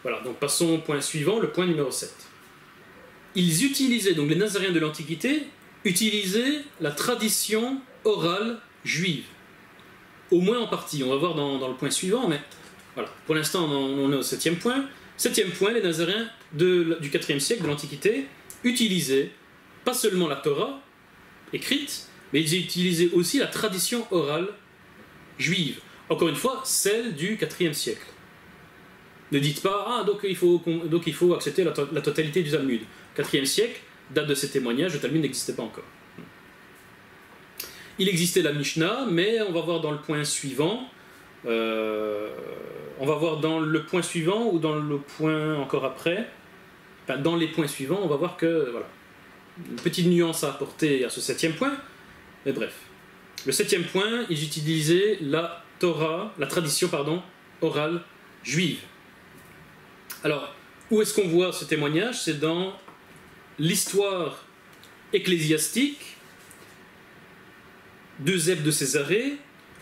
Voilà, donc passons au point suivant, le point numéro 7. Ils utilisaient, donc les Nazaréens de l'Antiquité, utilisaient la tradition orale juive. Au moins en partie, on va voir dans le point suivant, mais voilà, pour l'instant on est au 7e point. 7e point, les Nazaréens du 4e siècle de l'Antiquité utilisaient pas seulement la Torah écrite, mais ils utilisaient aussi la tradition orale juive. Encore une fois, celle du 4e siècle. Ne dites pas, ah, donc il faut accepter la totalité du Talmud. 4e siècle, date de ces témoignages, le Talmud n'existait pas encore. Il existait la Mishnah, mais on va voir dans le point suivant, on va voir dans le point suivant ou dans le point encore après, enfin, dans les points suivants, on va voir que, voilà, une petite nuance à apporter à ce 7e point, mais bref. Le 7e point, ils utilisaient la Torah, la tradition, orale juive. Alors, où est-ce qu'on voit ce témoignage? C'est dans l'histoire ecclésiastique d'Eusèbe de Césarée,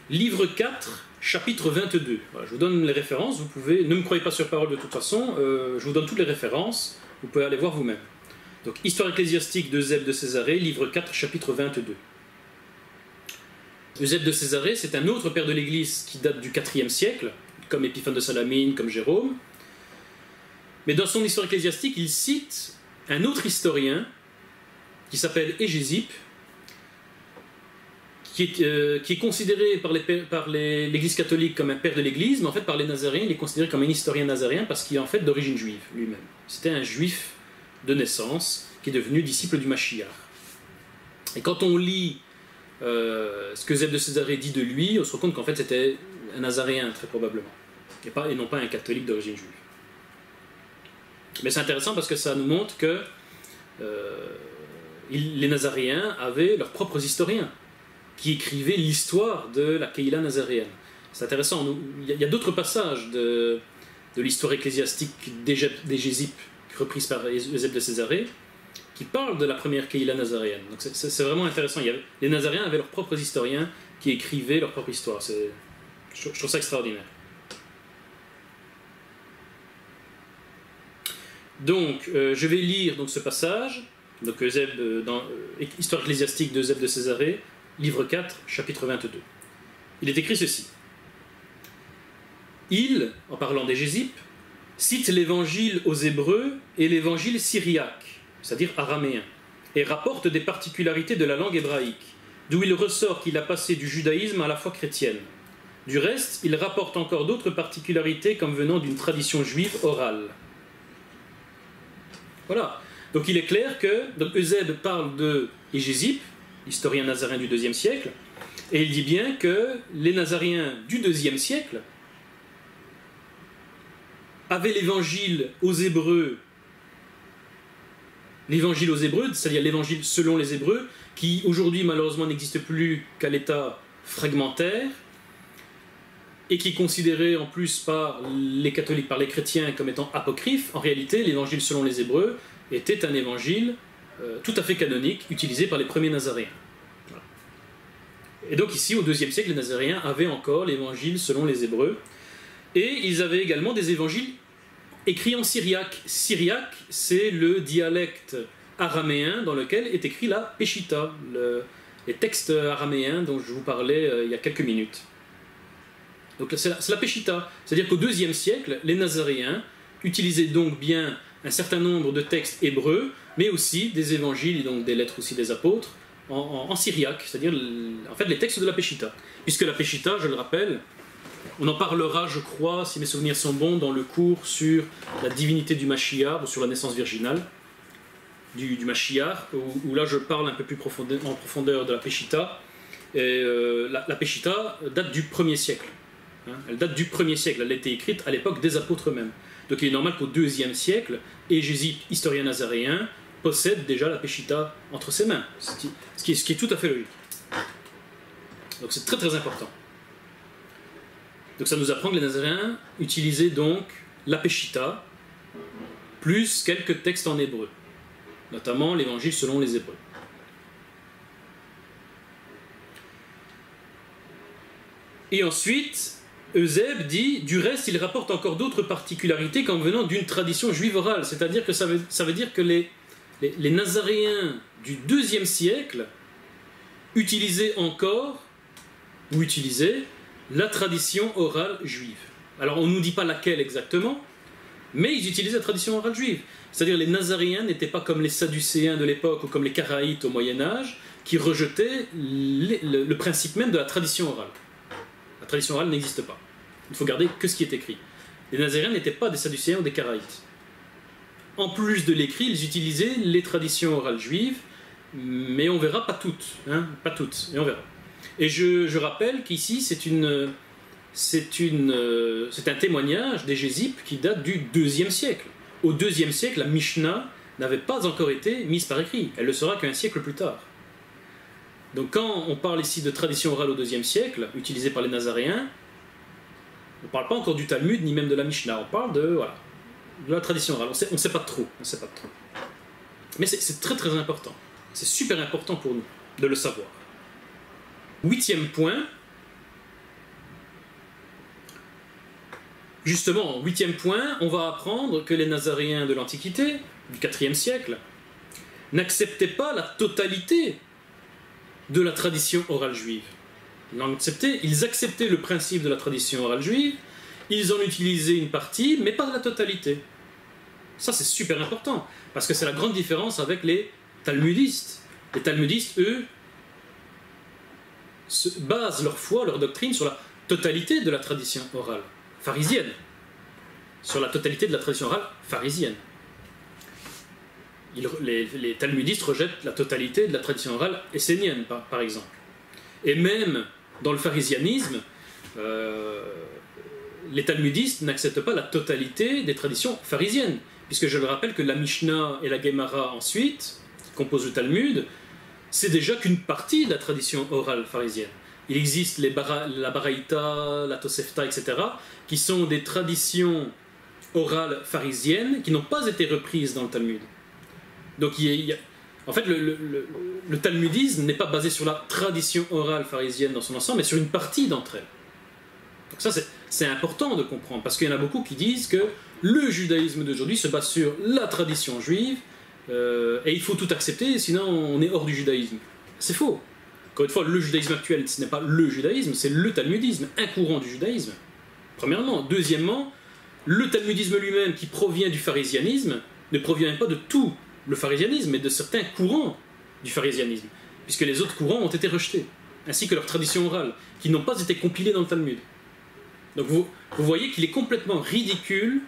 livre 4, chapitre 22. Voilà, je vous donne les références, vous pouvez, ne me croyez pas sur parole de toute façon, je vous donne toutes les références, vous pouvez aller voir vous-même. Donc, histoire ecclésiastique d'Eusèbe de Césarée, livre 4, chapitre 22. Eusèbe de Césarée, c'est un autre père de l'Église qui date du 4e siècle, comme Épiphane de Salamine, comme Jérôme. Mais dans son histoire ecclésiastique, il cite un autre historien qui s'appelle Hégésippe, qui est considéré par l'Église catholique comme un père de l'Église, mais en fait par les Nazaréens, il est considéré comme un historien nazaréen parce qu'il est en fait d'origine juive lui-même. C'était un juif de naissance qui est devenu disciple du Mashiach. Et quand on lit ce que Eusèbe de Césarée dit de lui, on se rend compte qu'en fait c'était un nazaréen très probablement, et non pas un catholique d'origine juive. Mais c'est intéressant parce que ça nous montre que les Nazaréens avaient leurs propres historiens qui écrivaient l'histoire de la Keïla nazaréenne. C'est intéressant, il y a d'autres passages de l'histoire ecclésiastique d'Hégésippe, reprise par Eusèbe de Césarée, qui parlent de la première Keïla nazaréenne. Donc c'est vraiment intéressant. Les Nazaréens avaient leurs propres historiens qui écrivaient leur propre histoire. Je trouve ça extraordinaire. Donc, je vais lire ce passage, donc Histoire ecclésiastique d'Eusèbe de Césarée, livre 4, chapitre 22. Il est écrit ceci. Il, en parlant d'Hégésippe, cite l'évangile aux Hébreux et l'évangile syriaque, c'est-à-dire araméen, et rapporte des particularités de la langue hébraïque, d'où il ressort qu'il a passé du judaïsme à la foi chrétienne. Du reste, il rapporte encore d'autres particularités comme venant d'une tradition juive orale. Voilà. Donc il est clair que Eusèbe parle de Hégésippe, historien nazaréen du IIe siècle, et il dit bien que les Nazaréens du IIe siècle avaient l'évangile aux Hébreux, c'est-à-dire l'évangile selon les Hébreux, qui aujourd'hui malheureusement n'existe plus qu'à l'état fragmentaire, et qui est considéré en plus par les catholiques, par les chrétiens comme étant apocryphe. En réalité, l'évangile selon les Hébreux était un évangile tout à fait canonique, utilisé par les premiers Nazaréens. Voilà. Et donc ici, au IIe siècle, les Nazaréens avaient encore l'évangile selon les Hébreux, et ils avaient également des évangiles écrits en syriaque. Syriaque, c'est le dialecte araméen dans lequel est écrit la Péchita, les textes araméens dont je vous parlais il y a quelques minutes. Donc c'est la Péchita, c'est-à-dire qu'au IIe siècle, les Nazaréens utilisaient donc bien un certain nombre de textes hébreux, mais aussi des évangiles et donc des lettres aussi des apôtres en syriaque, c'est-à-dire en fait les textes de la Péchita. Puisque la Péchita, je le rappelle, on en parlera, je crois, si mes souvenirs sont bons, dans le cours sur la divinité du Mashiach, ou sur la naissance virginale du Mashiach, où là je parle un peu plus en profondeur de la Péchita. Et la Péchita date du 1er siècle. Elle date du 1er siècle, elle a été écrite à l'époque des apôtres eux-mêmes. Donc il est normal qu'au IIe siècle, Hégésippe, historien nazaréen, possède déjà la Péchita entre ses mains, ce qui est tout à fait logique. Donc c'est très très important. Donc ça nous apprend que les Nazaréens utilisaient donc la Péchita, plus quelques textes en hébreu, notamment l'évangile selon les Hébreux. Et ensuite, Eusèbe dit, du reste, il rapporte encore d'autres particularités comme venant d'une tradition juive orale. C'est-à-dire que ça veut dire que les Nazaréens du IIe siècle utilisaient la tradition orale juive. Alors on ne nous dit pas laquelle exactement, mais ils utilisaient la tradition orale juive. C'est-à-dire les Nazaréens n'étaient pas comme les Sadducéens de l'époque ou comme les Karaïtes au Moyen-Âge, qui rejetaient le principe même de la tradition orale. La tradition orale n'existe pas. Il faut garder que ce qui est écrit. Les Nazaréens n'étaient pas des Sadducéens ou des Karaïtes. En plus de l'écrit, ils utilisaient les traditions orales juives, mais on verra pas toutes. Hein, pas toutes, mais on verra. Et je rappelle qu'ici, c'est un témoignage d'Hégésippe qui date du IIe siècle. Au IIe siècle, la Mishnah n'avait pas encore été mise par écrit. Elle le sera qu'un siècle plus tard. Donc quand on parle ici de tradition orale au IIe siècle, utilisée par les Nazaréens, on ne parle pas encore du Talmud, ni même de la Mishnah. On parle de la tradition orale. On ne sait pas trop. Mais c'est très très important. C'est super important pour nous de le savoir. 8e point. Justement, 8e point, on va apprendre que les Nazaréens de l'Antiquité, du IVe siècle, n'acceptaient pas la totalité de la tradition orale juive. Ils acceptaient le principe de la tradition orale juive, ils en utilisaient une partie, mais pas de la totalité. Ça, c'est super important, parce que c'est la grande différence avec les talmudistes. Les talmudistes, eux, basent leur foi, leur doctrine sur la totalité de la tradition orale pharisienne. Sur la totalité de la tradition orale pharisienne. Les talmudistes rejettent la totalité de la tradition orale essénienne, par exemple. Et même dans le pharisianisme, les talmudistes n'acceptent pas la totalité des traditions pharisiennes, puisque je le rappelle que la Mishnah et la Gemara ensuite, qui composent le Talmud, c'est déjà qu'une partie de la tradition orale pharisienne. Il existe la Baraïta, la Tosefta, etc., qui sont des traditions orales pharisiennes qui n'ont pas été reprises dans le Talmud. Donc en fait, le talmudisme n'est pas basé sur la tradition orale pharisienne dans son ensemble, mais sur une partie d'entre elles. Donc ça, c'est important de comprendre, parce qu'il y en a beaucoup qui disent que le judaïsme d'aujourd'hui se base sur la tradition juive, et il faut tout accepter, sinon on est hors du judaïsme. C'est faux. Encore une fois, le judaïsme actuel, ce n'est pas le judaïsme, c'est le talmudisme, un courant du judaïsme. Premièrement. Deuxièmement, le talmudisme lui-même, qui provient du pharisianisme, ne provient pas de tout le pharisianisme, mais de certains courants du pharisianisme, puisque les autres courants ont été rejetés, ainsi que leurs traditions orales, qui n'ont pas été compilées dans le Talmud. Donc vous voyez qu'il est complètement ridicule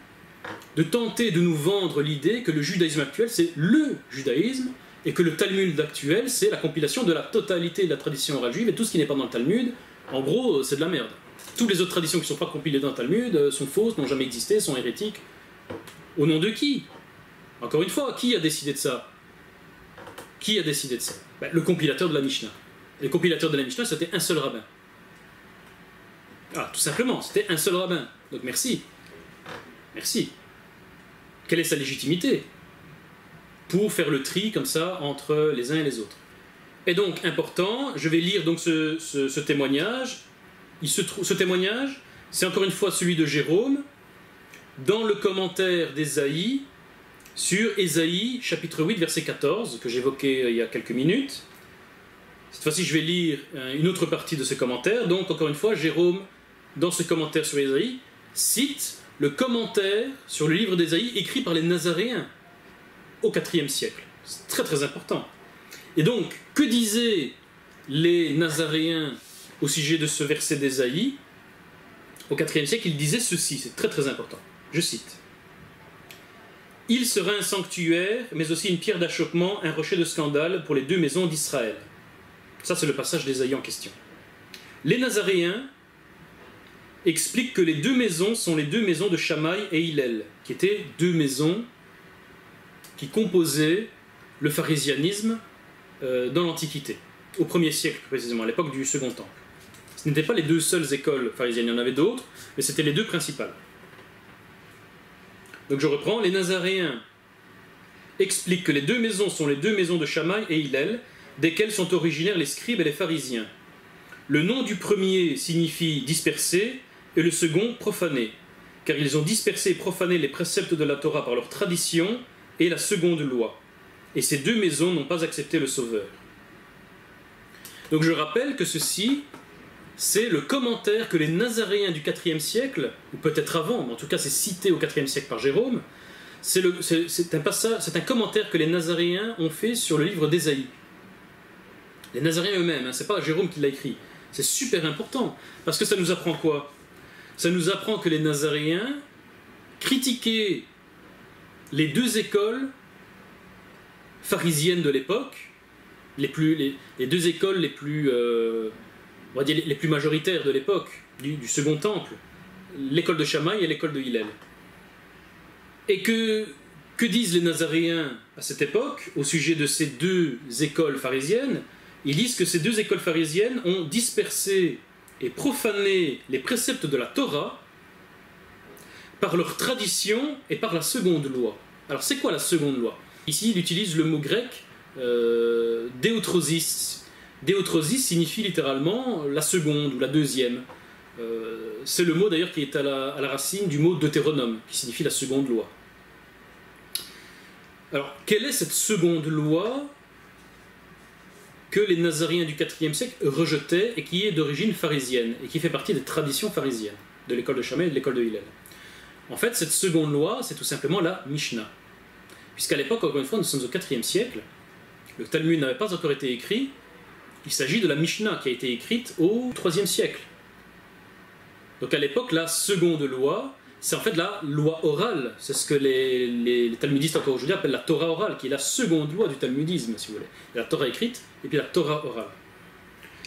de tenter de nous vendre l'idée que le judaïsme actuel, c'est le judaïsme, et que le Talmud actuel, c'est la compilation de la totalité de la tradition orale juive, et tout ce qui n'est pas dans le Talmud, en gros, c'est de la merde. Toutes les autres traditions qui ne sont pas compilées dans le Talmud sont fausses, n'ont jamais existé, sont hérétiques. Au nom de qui ? Encore une fois, qui a décidé de ça ? Qui a décidé de ça ? Le compilateur de la Mishnah. Et le compilateur de la Mishnah, c'était un seul rabbin. Ah, tout simplement, c'était un seul rabbin. Donc merci. Merci. Quelle est sa légitimité pour faire le tri comme ça entre les uns et les autres? Et donc, important, je vais lire donc ce témoignage. Ce témoignage, c'est encore une fois celui de Jérôme, dans le commentaire d'Ésaïe, sur Ésaïe, chapitre 8, verset 14, que j'évoquais il y a quelques minutes. Cette fois-ci, je vais lire une autre partie de ce commentaire. Donc, encore une fois, Jérôme, dans ce commentaire sur Ésaïe, cite le commentaire sur le livre d'Ésaïe écrit par les Nazaréens au IVe siècle. C'est très très important. Et donc, que disaient les Nazaréens au sujet de ce verset d'Ésaïe? Au IVe siècle, ils disaient ceci, c'est très très important. Je cite. « Il sera un sanctuaire, mais aussi une pierre d'achoppement, un rocher de scandale pour les deux maisons d'Israël. » Ça, c'est le passage d'Ésaïe en question. Les Nazaréens expliquent que les deux maisons sont les deux maisons de Shammai et Hillel, qui étaient deux maisons qui composaient le pharisianisme dans l'Antiquité, au 1er siècle précisément, à l'époque du Second Temple. Ce n'étaient pas les deux seules écoles pharisiennes, il y en avait d'autres, mais c'était les deux principales. Donc je reprends, les Nazaréens expliquent que les deux maisons sont les deux maisons de Shammai et Hillel, desquelles sont originaires les scribes et les pharisiens. Le nom du premier signifie dispersé, et le second profané, car ils ont dispersé et profané les préceptes de la Torah par leur tradition et la seconde loi. Et ces deux maisons n'ont pas accepté le Sauveur. Donc je rappelle que ceci, c'est le commentaire que les Nazaréens du IVe siècle, ou peut-être avant, mais en tout cas c'est cité au IVe siècle par Jérôme, c'est un commentaire que les Nazaréens ont fait sur le livre d'Ésaïe. Les Nazaréens eux-mêmes, c'est pas Jérôme qui l'a écrit. C'est super important, parce que ça nous apprend quoi? Ça nous apprend que les Nazaréens critiquaient les deux écoles pharisiennes de l'époque, les deux écoles les plus, on va dire les plus majoritaires de l'époque, du Second Temple, l'école de Shammai et l'école de Hillel. Et que disent les Nazaréens à cette époque au sujet de ces deux écoles pharisiennes? Ils disent que ces deux écoles pharisiennes ont dispersé et profané les préceptes de la Torah par leur tradition et par la seconde loi. Alors c'est quoi la seconde loi? Ici il utilise le mot grec déotrosis. Déotrosis signifie littéralement la seconde ou la deuxième. C'est le mot d'ailleurs qui est à la racine du mot Deutéronome, qui signifie la seconde loi. Alors, quelle est cette seconde loi que les Nazaréens du IVe siècle rejetaient et qui est d'origine pharisienne et qui fait partie des traditions pharisiennes de l'école de Shammai et de l'école de Hillel? En fait, cette seconde loi, c'est tout simplement la Mishnah. Puisqu'à l'époque, encore une fois, nous sommes au IVe siècle, le Talmud n'avait pas encore été écrit, il s'agit de la Mishnah qui a été écrite au IIIe siècle. Donc à l'époque, la seconde loi, c'est en fait la loi orale. C'est ce que les talmudistes encore aujourd'hui appellent la Torah orale, qui est la seconde loi du talmudisme, si vous voulez. Il y a la Torah écrite et puis la Torah orale.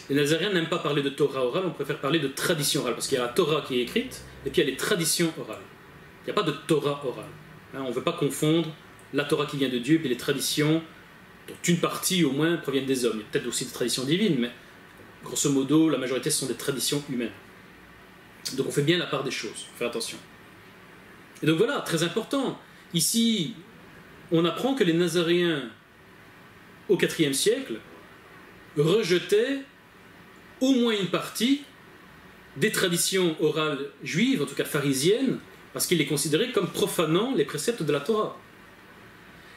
Les Nazaréens n'aiment pas parler de Torah orale, on préfère parler de tradition orale, parce qu'il y a la Torah qui est écrite et puis il y a les traditions orales. Il n'y a pas de Torah orale. On ne veut pas confondre la Torah qui vient de Dieu et puis les traditions, dont une partie au moins proviennent des hommes. Il y a peut-être aussi des traditions divines, mais grosso modo, la majorité ce sont des traditions humaines. Donc on fait bien la part des choses, on fait attention. Et donc voilà, très important. Ici, on apprend que les Nazaréens, au IVe siècle, rejetaient au moins une partie des traditions orales juives, en tout cas pharisiennes, parce qu'ils les considéraient comme profanant les préceptes de la Torah.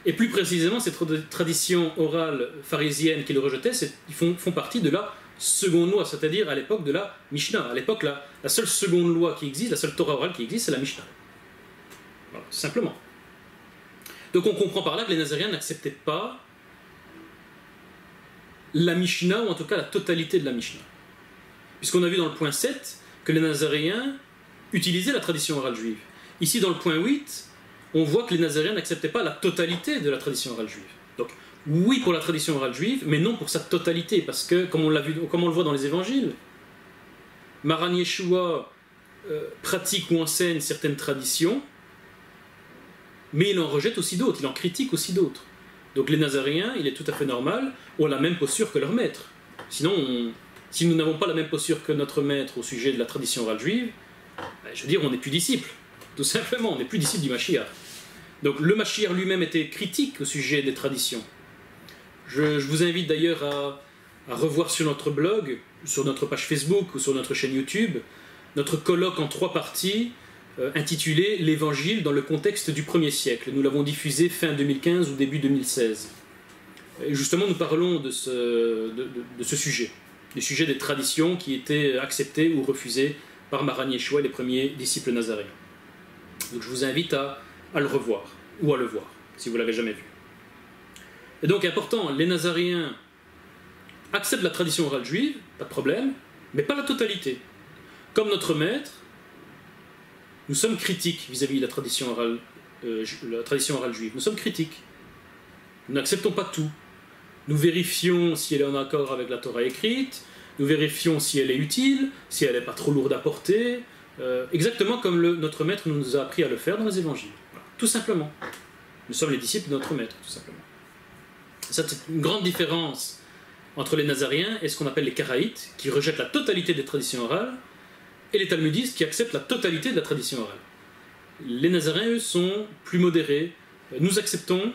Et plus précisément, ces traditions orales pharisiennes qu'ils rejetaient, ils font partie de la seconde loi, c'est-à-dire à l'époque de la Mishnah. À l'époque, la seule seconde loi qui existe, la seule Torah orale qui existe, c'est la Mishnah. Voilà, simplement. Donc on comprend par là que les Nazaréens n'acceptaient pas la Mishnah, ou en tout cas la totalité de la Mishnah. Puisqu'on a vu dans le point 7 que les Nazaréens utilisaient la tradition orale juive. Ici, dans le point 8, on voit que les Nazaréens n'acceptaient pas la totalité de la tradition orale juive. Donc, oui pour la tradition orale juive, mais non pour sa totalité, parce que, comme on le voit dans les évangiles, Maran Yeshua pratique ou enseigne certaines traditions, mais il en rejette aussi d'autres, il en critique aussi d'autres. Donc les Nazaréens, il est tout à fait normal, ont la même posture que leur maître. Sinon, si nous n'avons pas la même posture que notre maître au sujet de la tradition orale juive, je veux dire, on n'est plus disciple. Tout simplement, on n'est plus disciple du Mashiach. Donc le Mashiach lui-même était critique au sujet des traditions. Je vous invite d'ailleurs à revoir sur notre blog, sur notre page Facebook ou sur notre chaîne YouTube, notre colloque en 3 parties intitulé « L'Évangile dans le contexte du 1er siècle ». Nous l'avons diffusé fin 2015 ou début 2016. Et justement, nous parlons de ce sujet, du sujet des traditions qui étaient acceptées ou refusées par Maran Yeshua et les premiers disciples nazaréens. Donc je vous invite à le revoir, ou à le voir, si vous ne l'avez jamais vu. Et donc important, les Nazaréens acceptent la tradition orale juive, pas de problème, mais pas la totalité. Comme notre maître, nous sommes critiques vis-à-vis de la tradition orale juive. Nous sommes critiques. Nous n'acceptons pas tout. Nous vérifions si elle est en accord avec la Torah écrite, nous vérifions si elle est utile, si elle n'est pas trop lourde à porter, exactement comme notre maître nous a appris à le faire dans les évangiles. Voilà, tout simplement. Nous sommes les disciples de notre maître, tout simplement. Ça, c'est une grande différence entre les Nazaréens et ce qu'on appelle les Karaïtes, qui rejettent la totalité des traditions orales, et les Talmudistes qui acceptent la totalité de la tradition orale. Les Nazaréens, eux, sont plus modérés. Nous acceptons,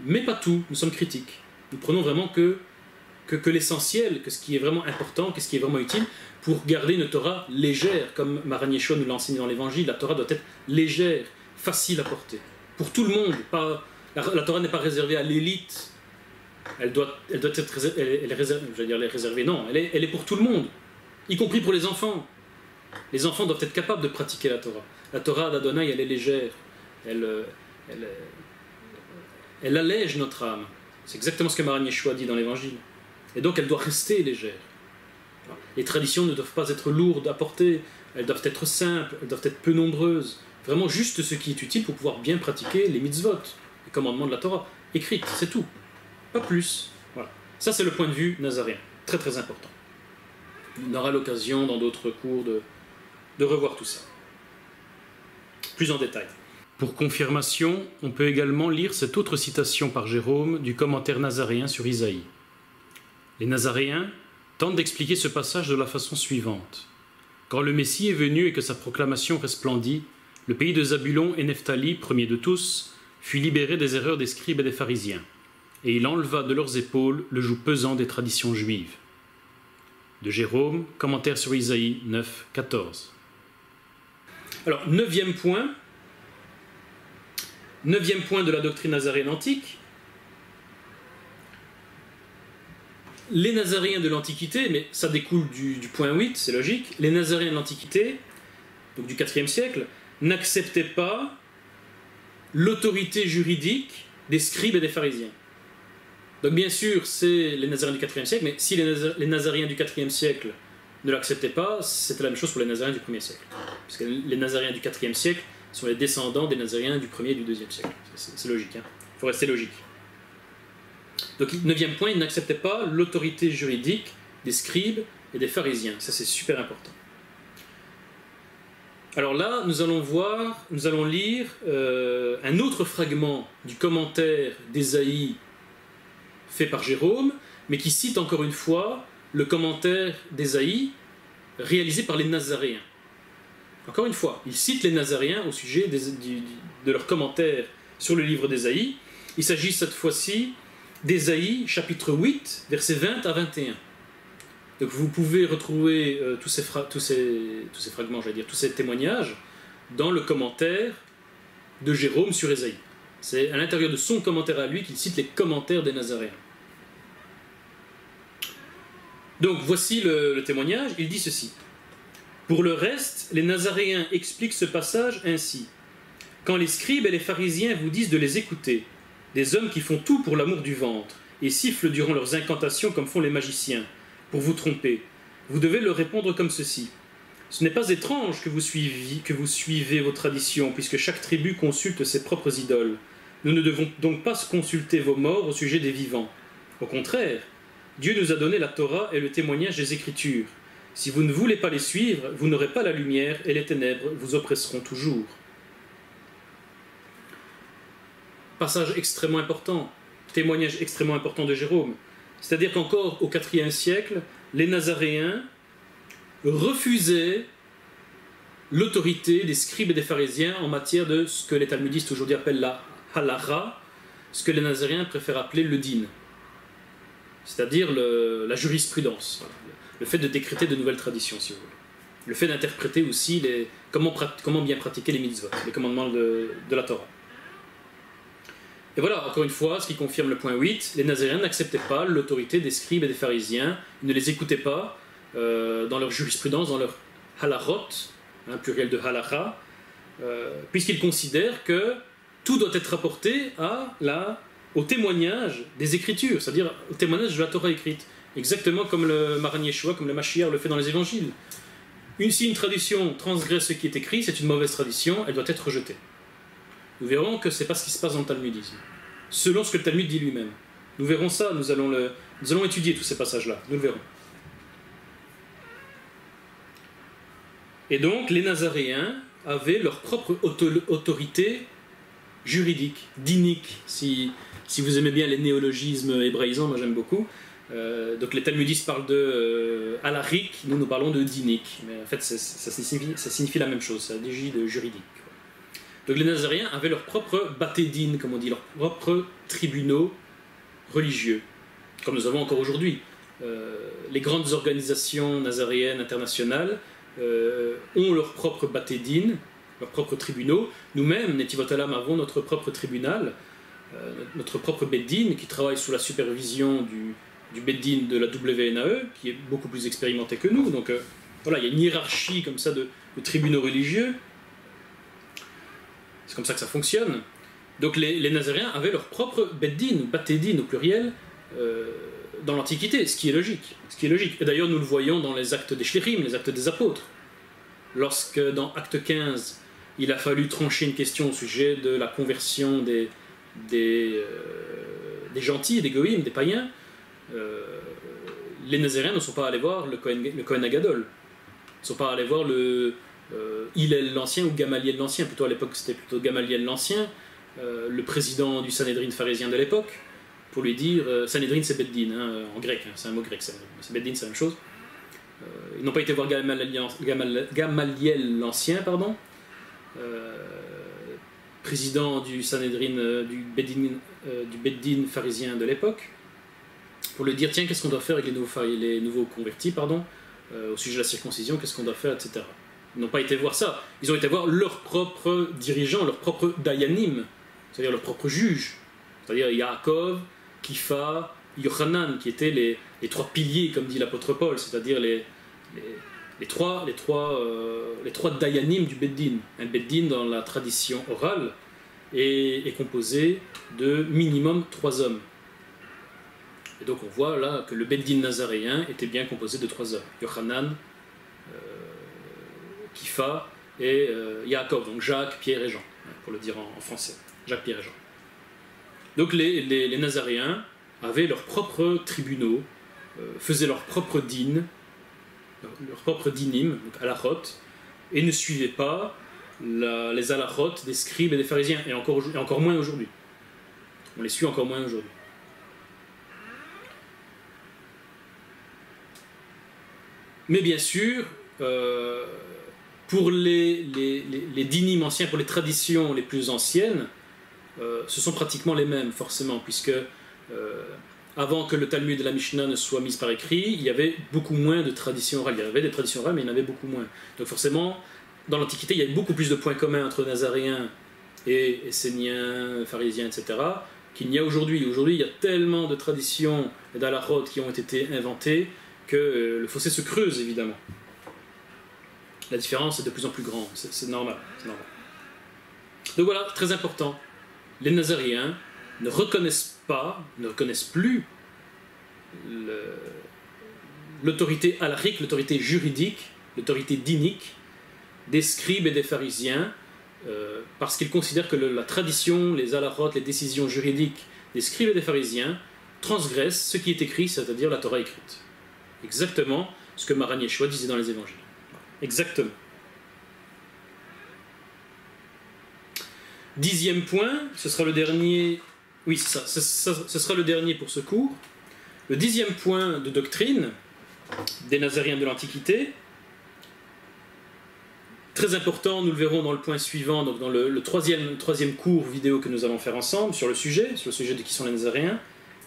mais pas tout. Nous sommes critiques. Nous prenons vraiment que que l'essentiel, que ce qui est vraiment important, que ce qui est vraiment utile, pour garder une Torah légère, comme Maran Yeshua nous l'enseigne dans l'Évangile. La Torah doit être légère, facile à porter, pour tout le monde. La Torah n'est pas réservée à l'élite, elle doit être réservée, non, elle est pour tout le monde, y compris pour les enfants. Les enfants doivent être capables de pratiquer la Torah. La Torah d'Adonai, elle est légère, elle allège notre âme. C'est exactement ce que Maran Yeshua dit dans l'Évangile. Et donc elle doit rester légère. Les traditions ne doivent pas être lourdes à porter, elles doivent être simples, elles doivent être peu nombreuses. Vraiment juste ce qui est utile pour pouvoir bien pratiquer les mitzvot, les commandements de la Torah, écrites, c'est tout. Pas plus. Voilà. Ça c'est le point de vue nazaréen, très très important. On aura l'occasion dans d'autres cours de revoir tout ça. Plus en détail. Pour confirmation, on peut également lire cette autre citation par Jérôme du commentaire nazaréen sur Isaïe. Les Nazaréens tentent d'expliquer ce passage de la façon suivante. Quand le Messie est venu et que sa proclamation resplendit, le pays de Zabulon et Nephtali, premier de tous, fut libéré des erreurs des scribes et des pharisiens, et il enleva de leurs épaules le joug pesant des traditions juives. De Jérôme, commentaire sur Isaïe 9, 14. Alors, neuvième point de la doctrine nazaréenne antique. Les Nazaréens de l'Antiquité, mais ça découle du point 8, c'est logique, les Nazaréens de l'Antiquité, donc du IVe siècle, n'acceptaient pas l'autorité juridique des scribes et des pharisiens. Donc bien sûr, c'est les Nazaréens du IVe siècle, mais si les Nazaréens du IVe siècle ne l'acceptaient pas, c'était la même chose pour les Nazaréens du 1er siècle. Parce que les Nazaréens du IVe siècle sont les descendants des Nazaréens du 1er et du 2e siècle. C'est logique, hein. Il faut rester logique. Donc, 9e point, ils n'acceptaient pas l'autorité juridique des scribes et des pharisiens. Ça, c'est super important. Alors là, nous allons lire un autre fragment du commentaire d'Ésaïe fait par Jérôme, mais qui cite encore une fois le commentaire d'Ésaïe réalisé par les Nazaréens. Encore une fois, il cite les Nazaréens au sujet de leur commentaire sur le livre d'Ésaïe. Il s'agit cette fois-ci d'Ésaïe, chapitre 8, versets 20 à 21. Donc vous pouvez retrouver tous ces fragments, tous ces témoignages, dans le commentaire de Jérôme sur Ésaïe. C'est à l'intérieur de son commentaire à lui qu'il cite les commentaires des Nazaréens. Donc voici le témoignage, il dit ceci. Pour le reste, les Nazaréens expliquent ce passage ainsi. Quand les scribes et les pharisiens vous disent de les écouter, des hommes qui font tout pour l'amour du ventre et sifflent durant leurs incantations comme font les magiciens, pour vous tromper, vous devez leur répondre comme ceci. Ce n'est pas étrange que vous suivez vos traditions, puisque chaque tribu consulte ses propres idoles. Nous ne devons donc pas consulter vos morts au sujet des vivants. Au contraire, Dieu nous a donné la Torah et le témoignage des Écritures. Si vous ne voulez pas les suivre, vous n'aurez pas la lumière et les ténèbres vous oppresseront toujours. Passage extrêmement important, témoignage extrêmement important de Jérôme. C'est-à-dire qu'encore au IVe siècle, les Nazaréens refusaient l'autorité des scribes et des pharisiens en matière de ce que les talmudistes aujourd'hui appellent la halakha, ce que les Nazaréens préfèrent appeler le din, c'est-à-dire la jurisprudence, le fait de décréter de nouvelles traditions, si vous voulez. Le fait d'interpréter aussi comment bien pratiquer les mitzvot, les commandements de la Torah. Et voilà, encore une fois, ce qui confirme le point 8, les Nazaréens n'acceptaient pas l'autorité des scribes et des pharisiens, ils ne les écoutaient pas dans leur jurisprudence, dans leur halachot, pluriel de halakha, puisqu'ils considèrent que tout doit être rapporté au témoignage des Écritures, c'est-à-dire au témoignage de la Torah écrite, exactement comme le Maran Yeshua, comme le Mashiach le fait dans les Évangiles. Si une tradition transgresse ce qui est écrit, c'est une mauvaise tradition, elle doit être rejetée. Nous verrons que ce n'est pas ce qui se passe dans le talmudisme, selon ce que le Talmud dit lui-même. Nous verrons ça, nous allons étudier tous ces passages-là, nous le verrons. Et donc, les Nazaréens avaient leur propre autorité juridique, dinique, si vous aimez bien les néologismes hébraïsants, moi j'aime beaucoup. Donc les talmudistes parlent de halachique, nous parlons de dinique, mais en fait ça signifie la même chose, ça dit de juridique. Donc les Nazaréens avaient leur propre batédine, comme on dit, leurs propres tribunaux religieux, comme nous avons encore aujourd'hui. les grandes organisations nazaréennes internationales ont leur propre Batédine, leurs propres tribunaux. Nous-mêmes, Netivot Olam, avons notre propre tribunal, notre propre Beddin, qui travaille sous la supervision du Beddin de la WNAE, qui est beaucoup plus expérimenté que nous. Donc voilà, il y a une hiérarchie comme ça de tribunaux religieux. C'est comme ça que ça fonctionne. Donc les Nazaréens avaient leur propre Beddin, ou Batédin au pluriel, dans l'Antiquité, ce qui est logique. Et d'ailleurs, nous le voyons dans les actes des Shlichim, les actes des apôtres. Lorsque, dans Acte 15, il a fallu trancher une question au sujet de la conversion des gentils, des goïms, des païens, les Nazaréens ne sont pas allés voir le Kohen Agadol. Ils ne sont pas allés voir le Hillel l'Ancien ou Gamaliel l'Ancien. Plutôt à l'époque, c'était plutôt Gamaliel l'Ancien, le président du Sanhédrin pharisien de l'époque, pour lui dire, Sanhédrin c'est Beddin, hein, en grec, hein, c'est un mot grec, c'est Beddin, c'est la même chose. Ils n'ont pas été voir Gamaliel l'Ancien, pardon, président du Sanhédrin, du Beddin pharisien de l'époque, pour lui dire, tiens, qu'est-ce qu'on doit faire avec les nouveaux convertis, pardon, au sujet de la circoncision, qu'est-ce qu'on doit faire, etc. Ils n'ont pas été voir ça, ils ont été voir leurs propres dirigeants, leurs propres dayanim, c'est-à-dire leurs propres juges, c'est-à-dire Yaakov, Kifa, Yochanan, qui étaient les trois piliers, comme dit l'apôtre Paul, c'est-à-dire les trois dayanim du Beddin. Un Beddin, dans la tradition orale, est composé de minimum 3 hommes. Et donc on voit là que le Beddin nazaréen était bien composé de 3 hommes. Yochanan, Kifa et Yaakov, donc Jacques, Pierre et Jean, pour le dire en français. Jacques, Pierre et Jean. Donc les Nazaréens avaient leurs propres tribunaux, faisaient leurs propres dînes, leurs propres dinim, donc halachot, et ne suivaient pas les halachot des scribes et des pharisiens, et encore moins aujourd'hui. On les suit encore moins aujourd'hui. Mais bien sûr, pour les dinim anciens, pour les traditions les plus anciennes, ce sont pratiquement les mêmes, forcément, puisque avant que le Talmud et la Mishnah ne soient mises par écrit, il y avait beaucoup moins de traditions orales. Il y avait des traditions orales, mais il y en avait beaucoup moins. Donc forcément, dans l'Antiquité, il y avait beaucoup plus de points communs entre Nazaréens et Esséniens, Pharisiens, etc., qu'il n'y a aujourd'hui. Aujourd'hui, il y a tellement de traditions et d'halachot qui ont été inventées que le fossé se creuse, évidemment. La différence est de plus en plus grande, c'est normal, Donc voilà, très important. Les Nazaréens ne reconnaissent plus l'autorité halachique, l'autorité juridique, l'autorité dinique des scribes et des pharisiens, parce qu'ils considèrent que la tradition, les halachot, les décisions juridiques des scribes et des pharisiens transgressent ce qui est écrit, c'est-à-dire la Torah écrite. Exactement ce que Maran Yeshua disait dans les évangiles. Exactement. 10e point, ce sera le dernier. Oui, c'est ça, ce sera le dernier pour ce cours. Le 10e point de doctrine des Nazaréens de l'Antiquité, très important, nous le verrons dans le point suivant, donc dans le troisième cours vidéo que nous allons faire ensemble sur le sujet de qui sont les Nazaréens.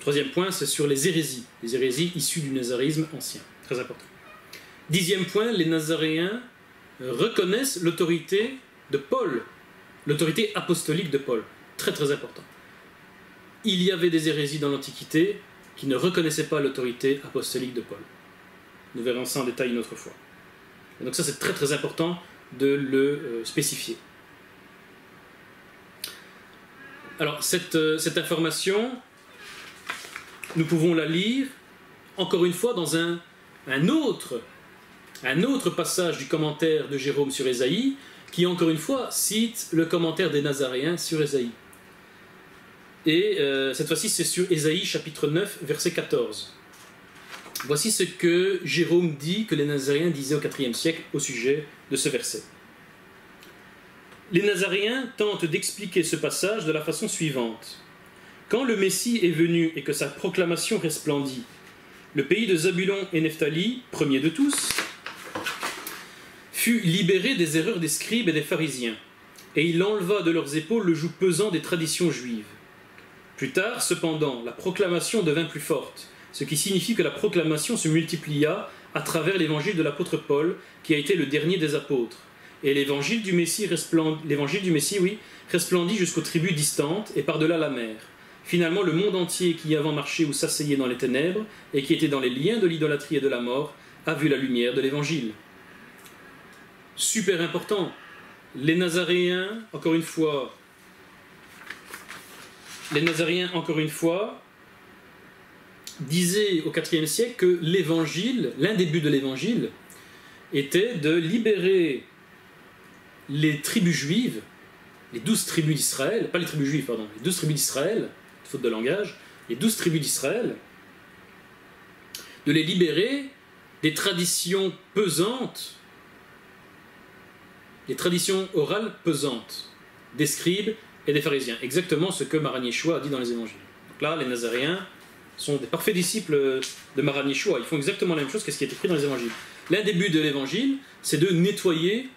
Le 3e point, c'est sur les hérésies issues du nazaréisme ancien. Très important. 10e point, les Nazaréens reconnaissent l'autorité de Paul, l'autorité apostolique de Paul. Très très important. Il y avait des hérésies dans l'Antiquité qui ne reconnaissaient pas l'autorité apostolique de Paul. Nous verrons ça en détail une autre fois. Et donc ça, c'est très très important de le spécifier. Alors, cette information, nous pouvons la lire, encore une fois, dans un autre passage du commentaire de Jérôme sur Ésaïe, qui, encore une fois, cite le commentaire des Nazaréens sur Ésaïe. Et cette fois-ci, c'est sur Ésaïe, chapitre 9, verset 14. Voici ce que Jérôme dit, que les Nazaréens disaient au IVe siècle au sujet de ce verset. Les Nazaréens tentent d'expliquer ce passage de la façon suivante. Quand le Messie est venu et que sa proclamation resplendit, le pays de Zabulon et Nephtali, premier de tous, fut libéré des erreurs des scribes et des pharisiens, et il enleva de leurs épaules le joug pesant des traditions juives. Plus tard, cependant, la proclamation devint plus forte, ce qui signifie que la proclamation se multiplia à travers l'évangile de l'apôtre Paul, qui a été le dernier des apôtres. Et l'évangile du Messie, resplendit jusqu'aux tribus distantes et par-delà la mer. Finalement, le monde entier qui avant marchait ou s'asseyait dans les ténèbres et qui était dans les liens de l'idolâtrie et de la mort a vu la lumière de l'évangile. Super important. Les Nazaréens, encore une fois, disaient au IVe siècle que l'évangile, l'un des buts de l'évangile, était de libérer les tribus juives, les 12 tribus d'Israël, pas les tribus juives, pardon, les 12 tribus d'Israël, faute de langage, les 12 tribus d'Israël, de les libérer des traditions pesantes, des traditions orales pesantes, des scribes et des pharisiens. Exactement ce que Maran Yeshua a dit dans les évangiles. Donc là, les Nazaréens sont des parfaits disciples de Maran Yeshua. Ils font exactement la même chose que ce qui est écrit dans les évangiles. L'un des buts de l'évangile, c'est de nettoyer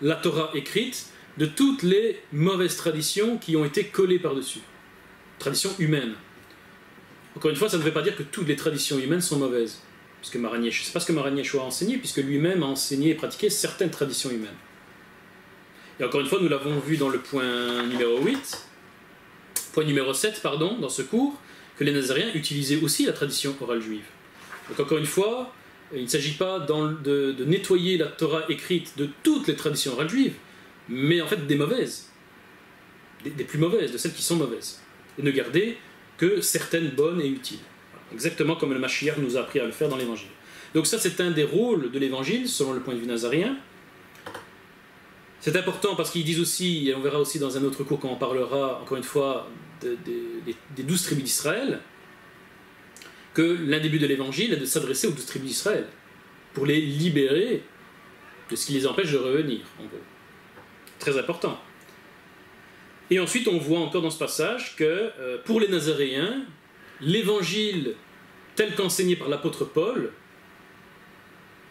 la Torah écrite de toutes les mauvaises traditions qui ont été collées par-dessus. Traditions humaines. Encore une fois, ça ne veut pas dire que toutes les traditions humaines sont mauvaises. Parce que c'est pas ce que Maran Yeshua a enseigné, puisque lui-même a enseigné et pratiqué certaines traditions humaines. Et encore une fois, nous l'avons vu dans le point numéro 7, dans ce cours, que les Nazaréens utilisaient aussi la tradition orale juive. Donc encore une fois, il ne s'agit pas de nettoyer la Torah écrite de toutes les traditions orales juives, mais en fait des mauvaises, des plus mauvaises, de celles qui sont mauvaises, et ne garder que certaines bonnes et utiles. Exactement comme le Mashiach nous a appris à le faire dans l'Évangile. Donc ça, c'est un des rôles de l'Évangile, selon le point de vue nazaréen. C'est important parce qu'ils disent aussi, et on verra aussi dans un autre cours quand on parlera, encore une fois, des 12 tribus d'Israël, que l'un des buts de l'Évangile est de s'adresser aux 12 tribus d'Israël, pour les libérer de ce qui les empêche de revenir, en gros. Très important. Et ensuite, on voit encore dans ce passage que, pour les Nazaréens, l'Évangile tel qu'enseigné par l'apôtre Paul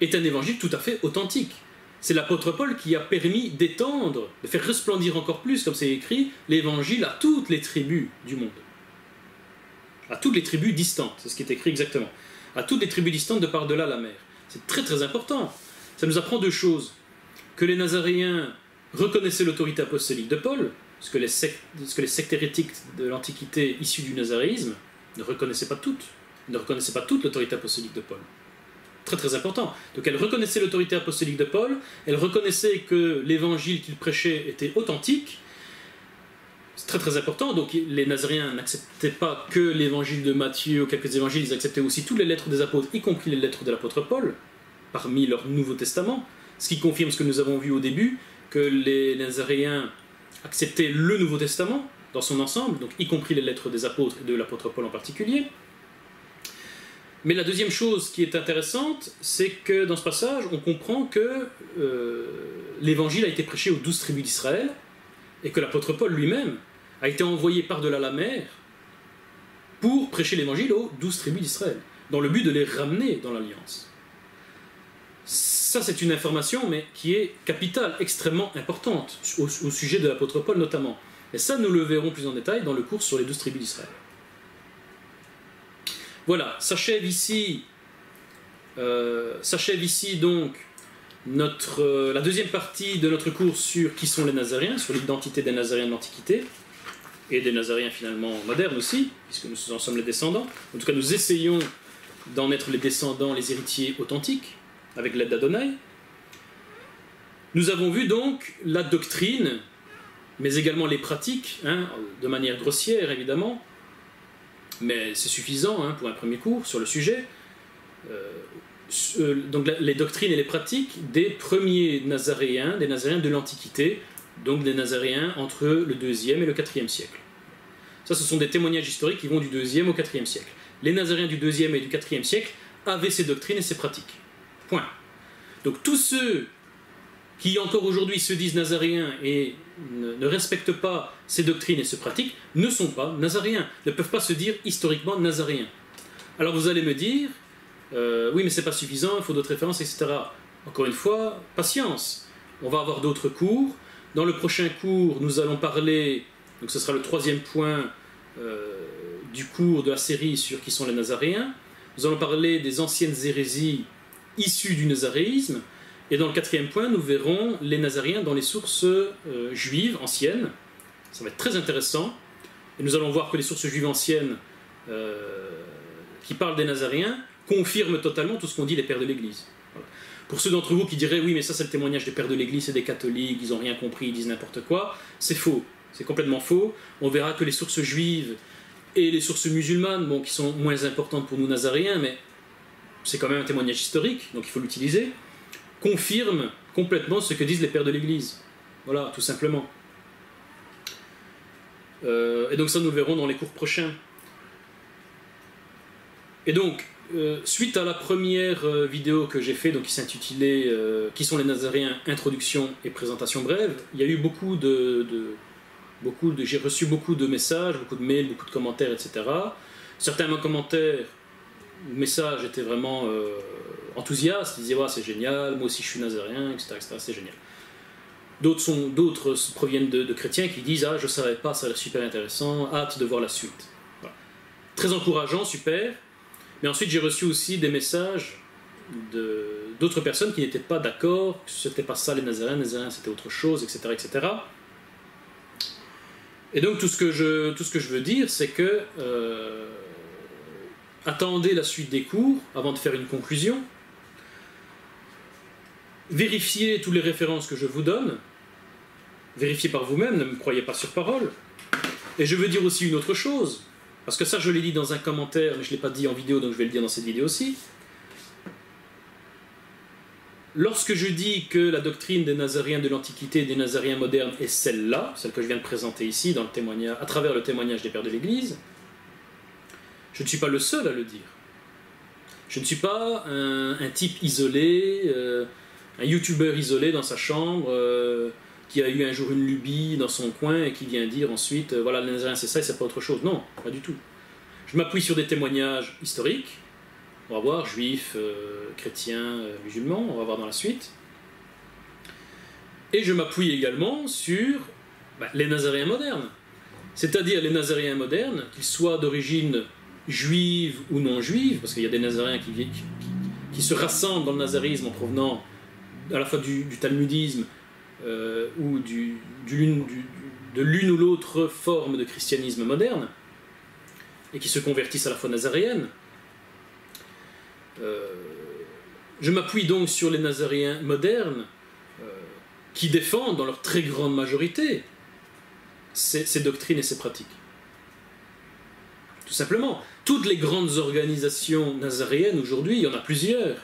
est un évangile tout à fait authentique. C'est l'apôtre Paul qui a permis d'étendre, de faire resplendir encore plus, comme c'est écrit, l'évangile à toutes les tribus du monde. À toutes les tribus distantes, c'est ce qui est écrit exactement. À toutes les tribus distantes de par-delà la mer. C'est très très important. Ça nous apprend deux choses. Que les Nazaréens reconnaissaient l'autorité apostolique de Paul, ce que les sectes hérétiques de l'Antiquité issus du nazaréisme ne reconnaissaient pas toutes l'autorité apostolique de Paul. Très très important. Donc elle reconnaissait l'autorité apostolique de Paul, elle reconnaissait que l'évangile qu'il prêchait était authentique. C'est très très important. Donc les Nazaréens n'acceptaient pas que l'évangile de Matthieu ou quelques évangiles, ils acceptaient aussi toutes les lettres des apôtres, y compris les lettres de l'apôtre Paul, parmi leur Nouveau Testament, ce qui confirme ce que nous avons vu au début, que les Nazaréens acceptaient le Nouveau Testament dans son ensemble, donc y compris les lettres des apôtres et de l'apôtre Paul en particulier. Mais la deuxième chose qui est intéressante, c'est que dans ce passage, on comprend que l'évangile a été prêché aux 12 tribus d'Israël et que l'apôtre Paul lui-même a été envoyé par-delà la mer pour prêcher l'évangile aux 12 tribus d'Israël, dans le but de les ramener dans l'Alliance. Ça, c'est une information, mais qui est capitale, extrêmement importante, au sujet de l'apôtre Paul notamment. Et ça, nous le verrons plus en détail dans le cours sur les 12 tribus d'Israël. Voilà, s'achève ici donc la deuxième partie de notre cours sur qui sont les Nazaréens, sur l'identité des Nazaréens de l'Antiquité, et des Nazaréens finalement modernes aussi, puisque nous en sommes les descendants. En tout cas, nous essayons d'en être les descendants, les héritiers authentiques, avec l'aide d'Adonai. Nous avons vu donc la doctrine, mais également les pratiques, de manière grossière évidemment, mais c'est suffisant pour un premier cours sur le sujet. Donc les doctrines et les pratiques des premiers Nazaréens, des Nazaréens de l'Antiquité, donc des Nazaréens entre le 2e et le 4e siècle. Ça, ce sont des témoignages historiques qui vont du 2e au 4e siècle. Les Nazaréens du 2e et du 4e siècle avaient ces doctrines et ces pratiques. Point. Donc tous ceux qui encore aujourd'hui se disent Nazaréens et ne respectent pas ces doctrines et ces pratiques ne sont pas Nazaréens, ne peuvent pas se dire historiquement Nazaréens. Alors vous allez me dire, oui mais c'est pas suffisant, il faut d'autres références, etc. Encore une fois, patience. On va avoir d'autres cours. Dans le prochain cours, nous allons parler, donc ce sera le 3e point, du cours de la série sur qui sont les Nazaréens. Nous allons parler des anciennes hérésies issues du nazaréisme. Et dans le 4e point, nous verrons les Nazaréens dans les sources juives anciennes. Ça va être très intéressant. Et nous allons voir que les sources juives anciennes qui parlent des Nazaréens confirment totalement tout ce qu'ont dit les pères de l'Église. Voilà. Pour ceux d'entre vous qui diraient « oui, mais ça c'est le témoignage des pères de l'Église, c'est des catholiques, ils n'ont rien compris, ils disent n'importe quoi », c'est faux. C'est complètement faux. On verra que les sources juives et les sources musulmanes, bon, qui sont moins importantes pour nous Nazaréens, mais c'est quand même un témoignage historique, donc il faut l'utiliser, confirment complètement ce que disent les pères de l'Église. Voilà, tout simplement. Et donc ça, nous le verrons dans les cours prochains. Et donc, suite à la première vidéo que j'ai fait, donc qui s'intitulait « Qui sont les Nazaréens? Introduction et présentation brève », il y a eu j'ai reçu beaucoup de messages, beaucoup de mails, beaucoup de commentaires, etc. Certains commentaires ou messages étaient vraiment enthousiastes, ils disaient ouais, « c'est génial, moi aussi je suis nazaréen, etc. c'est génial ». D'autres proviennent de chrétiens qui disent « Ah, je ne savais pas, ça a l'air super intéressant, hâte de voir la suite ». Voilà. Très encourageant, super. Mais ensuite, j'ai reçu aussi des messages d'autres personnes qui n'étaient pas d'accord, que ce n'était pas ça les Nazaréens c'était autre chose, etc., etc. Et donc tout ce que je veux dire, c'est que attendez la suite des cours avant de faire une conclusion. Vérifiez toutes les références que je vous donne. Vérifiez par vous-même, ne me croyez pas sur parole. Et je veux dire aussi une autre chose, parce que ça je l'ai dit dans un commentaire, mais je ne l'ai pas dit en vidéo, donc je vais le dire dans cette vidéo aussi. Lorsque je dis que la doctrine des Nazaréens de l'Antiquité et des Nazaréens modernes est celle-là, celle que je viens de présenter ici dans le témoignage, à travers le témoignage des pères de l'Église, je ne suis pas le seul à le dire. Je ne suis pas un type isolé, un youtubeur isolé dans sa chambre, qui a eu un jour une lubie dans son coin et qui vient dire ensuite voilà, les Nazaréens c'est ça et c'est pas autre chose. Non, pas du tout. Je m'appuie sur des témoignages historiques. On va voir, juifs, chrétiens, musulmans, on va voir dans la suite. Et je m'appuie également sur les Nazaréens modernes. C'est-à-dire les Nazaréens modernes, qu'ils soient d'origine juive ou non juive, parce qu'il y a des Nazaréens qui se rassemblent dans le nazarisme en provenant à la fois du talmudisme ou de l'une ou l'autre forme de christianisme moderne, et qui se convertissent à la fois nazaréennes. Je m'appuie donc sur les Nazaréens modernes qui défendent dans leur très grande majorité ces doctrines et ces pratiques. Tout simplement. Toutes les grandes organisations nazaréennes aujourd'hui, il y en a plusieurs.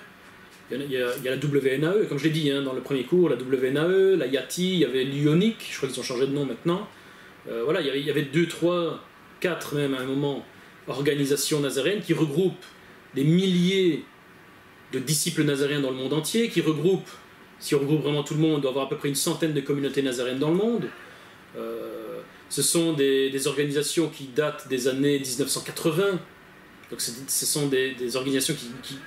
Il y a la WNAE, comme je l'ai dit dans le premier cours, la WNAE, la YATI, il y avait l'Ionique, je crois qu'ils ont changé de nom maintenant. Voilà, il y avait 2, 3, 4 même à un moment, organisations nazaréennes qui regroupent des milliers de disciples nazaréens dans le monde entier, qui regroupent, si on regroupe vraiment tout le monde, on doit avoir à peu près une centaine de communautés nazaréennes dans le monde. Ce sont des organisations qui datent des années 1980. Donc ce sont des organisations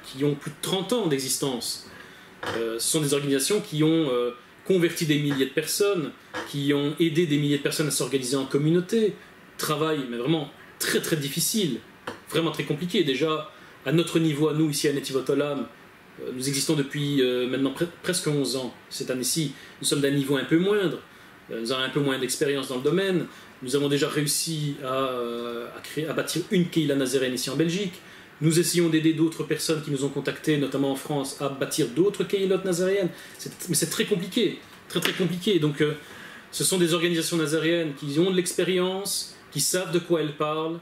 qui ont plus de 30 ans d'existence. Ce sont des organisations qui ont converti des milliers de personnes, qui ont aidé des milliers de personnes à s'organiser en communauté. Travail, mais vraiment très très difficile, vraiment très compliqué. Déjà, à notre niveau, à nous, ici à Netivot Olam, nous existons depuis maintenant presque 11 ans. Cette année-ci, nous sommes d'un niveau un peu moindre. Nous avons un peu moins d'expérience dans le domaine. Nous avons déjà réussi à bâtir une Keila nazaréenne ici en Belgique. Nous essayons d'aider d'autres personnes qui nous ont contactés, notamment en France, à bâtir d'autres Keilot nazaréennes. Mais c'est très compliqué, très très compliqué. Donc ce sont des organisations nazaréennes qui ont de l'expérience, qui savent de quoi elles parlent,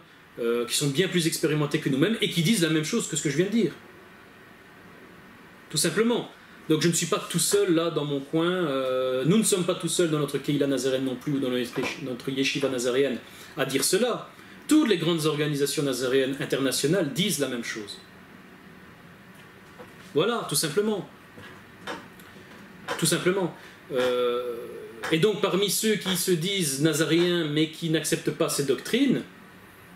qui sont bien plus expérimentées que nous-mêmes et qui disent la même chose que ce que je viens de dire. Tout simplement. Donc je ne suis pas tout seul là dans mon coin, nous ne sommes pas tout seuls dans notre Keila nazaréenne non plus ou dans notre yeshiva nazaréenne à dire cela. Toutes les grandes organisations nazaréennes internationales disent la même chose. Voilà, tout simplement. Tout simplement. Et donc parmi ceux qui se disent nazaréens mais qui n'acceptent pas ces doctrines,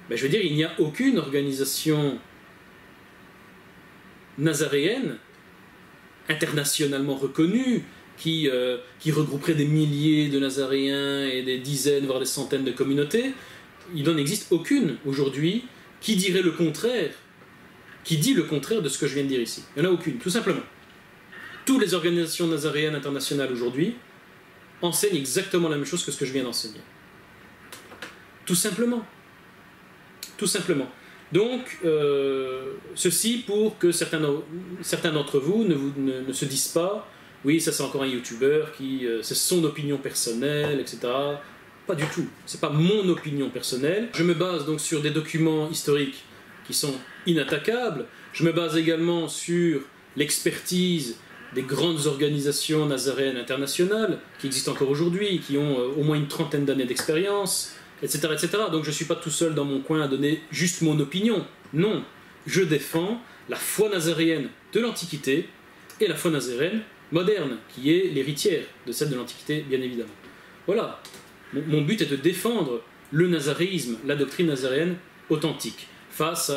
je veux dire, il n'y a aucune organisation nazaréenne internationalement reconnue qui regrouperait des milliers de Nazaréens et des dizaines, voire des centaines de communautés, il n'en existe aucune aujourd'hui qui dirait le contraire, qui dit le contraire de ce que je viens de dire ici. Il n'y en a aucune, tout simplement. Toutes les organisations nazaréennes internationales aujourd'hui enseignent exactement la même chose que ce que je viens d'enseigner. Tout simplement. Tout simplement. Donc, ceci pour que certains d'entre vous ne se disent pas « Oui, ça c'est encore un youtubeur qui... c'est son opinion personnelle, etc. » Pas du tout. C'est pas mon opinion personnelle. Je me base donc sur des documents historiques qui sont inattaquables. Je me base également sur l'expertise des grandes organisations nazaréennes internationales qui existent encore aujourd'hui, qui ont au moins une trentaine d'années d'expérience, etc., etc. Donc je ne suis pas tout seul dans mon coin à donner juste mon opinion. Non, je défends la foi nazaréenne de l'Antiquité et la foi nazaréenne moderne, qui est l'héritière de celle de l'Antiquité, bien évidemment. Voilà. Mon but est de défendre le nazaréisme, la doctrine nazaréenne authentique, face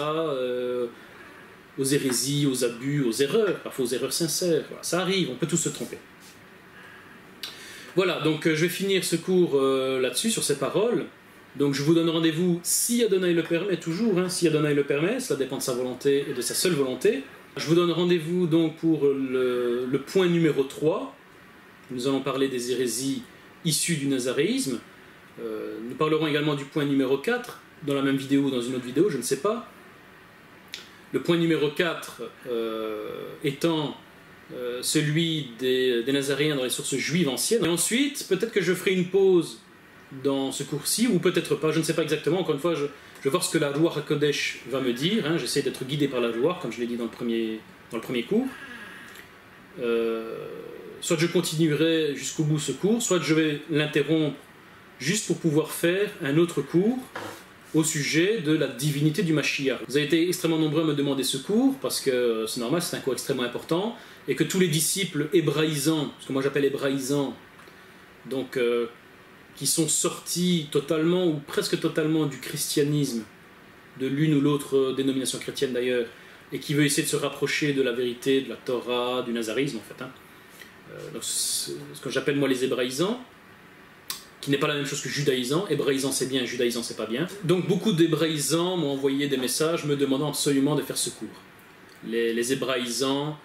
aux hérésies, aux abus, aux erreurs, parfois aux erreurs sincères. Voilà, ça arrive, on peut tous se tromper. Voilà, donc je vais finir ce cours là-dessus, sur ces paroles. Donc je vous donne rendez-vous, si Adonai le permet, toujours, hein, si Adonai le permet, cela dépend de sa volonté et de sa seule volonté. Je vous donne rendez-vous donc pour le point numéro 3. Nous allons parler des hérésies issues du nazaréisme. Nous parlerons également du point numéro 4, dans la même vidéo ou dans une autre vidéo, je ne sais pas. Le point numéro 4 étant celui des Nazaréens dans les sources juives anciennes. Et ensuite, peut-être que je ferai une pause dans ce cours-ci, ou peut-être pas, je ne sais pas exactement. Encore une fois, je vais voir ce que la loi HaKodesh va me dire. Hein. J'essaie d'être guidé par la loi, comme je l'ai dit dans le premier cours. Soit je continuerai jusqu'au bout ce cours, soit je vais l'interrompre juste pour pouvoir faire un autre cours au sujet de la divinité du Mashiach. Vous avez été extrêmement nombreux à me demander ce cours, parce que c'est normal, c'est un cours extrêmement important, et que tous les disciples hébraïsants, ce que moi j'appelle hébraïsants, donc qui sont sortis totalement ou presque totalement du christianisme, de l'une ou l'autre dénomination chrétienne d'ailleurs, et qui veut essayer de se rapprocher de la vérité, de la Torah, du nazarisme en fait. Hein. Donc, ce que j'appelle moi les hébraïsants, qui n'est pas la même chose que judaïsant. Hébraïsant c'est bien, judaïsant c'est pas bien. Donc beaucoup d'hébraïsants m'ont envoyé des messages me demandant absolument de faire ce cours. Les hébraïsants,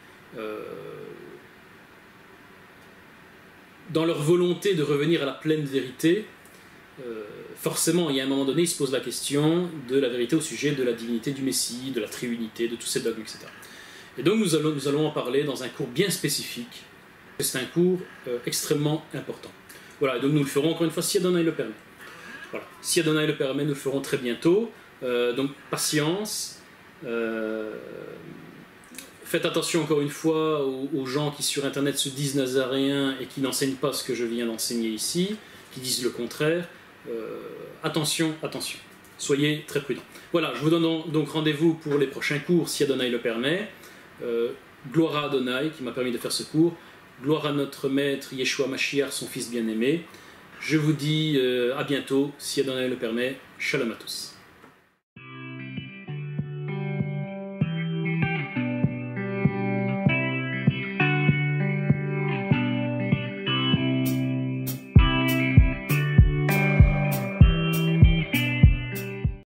dans leur volonté de revenir à la pleine vérité, forcément il y a un moment donné ils se posent la question de la vérité au sujet de la divinité du Messie, de la triunité, de tous ces dogmes, etc. Et donc nous allons en parler dans un cours bien spécifique. C'est un cours extrêmement important. Voilà, donc nous le ferons encore une fois si Adonai le permet. Voilà. Si Adonai le permet, nous le ferons très bientôt. Donc patience. Faites attention encore une fois aux gens qui sur internet se disent nazaréens et qui n'enseignent pas ce que je viens d'enseigner ici, qui disent le contraire. Attention, attention. Soyez très prudents. Voilà, je vous donne donc rendez-vous pour les prochains cours si Adonai le permet. Gloire à Adonai qui m'a permis de faire ce cours. Gloire à notre maître Yeshua Mashiach, son fils bien-aimé. Je vous dis à bientôt, si Adonai le permet. Shalom à tous.